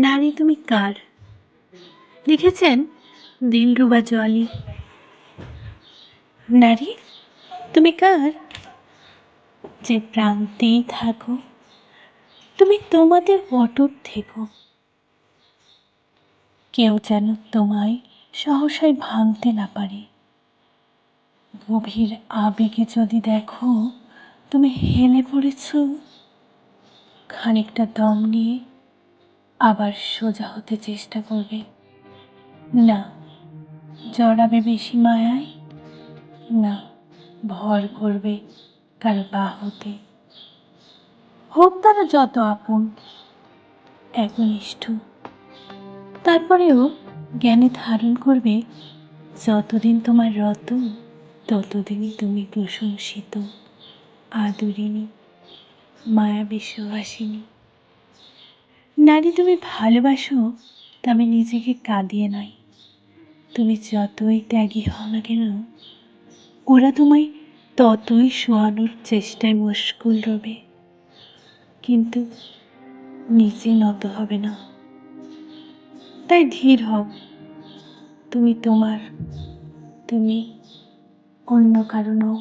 নারী তুমি কার লিখেছেন দিলরুবা জলি। নারী তুমি কার যে প্রান্তেই থাকো তুমি তোমাদের অটুট থেকো। কেউ যেন তোমায় সহসায় ভাঙতে না পারে। গভীর আবেগে যদি দেখো তুমি হেলে পড়েছ, খানিকটা দম নিয়ে আবার সোজা হতে চেষ্টা করবে। না জড়াবে বেশি মায়ায়, না ভর করবে কারো বাহুতে। হোক তারা যত আপন একনিষ্ঠ, তারপরেও জ্ঞানে ধারণ করবে যতদিন তোমার রত ততদিনই তুমি প্রশংসিত, আদরিণী, মায়া বিশ্ববাসিনী। নারী তুমি ভালোবাসো তবে নিজেকে কাঁদিয়ে নয়। তুমি যতই ত্যাগী হও না কেন ওরা তোমায় ততই শোয়ানোর চেষ্টায় মুশকুল রবে, কিন্তু নিজে নত হবে না। তাই ধীর হও, তুমি তোমার, তুমি অন্য কারো নও।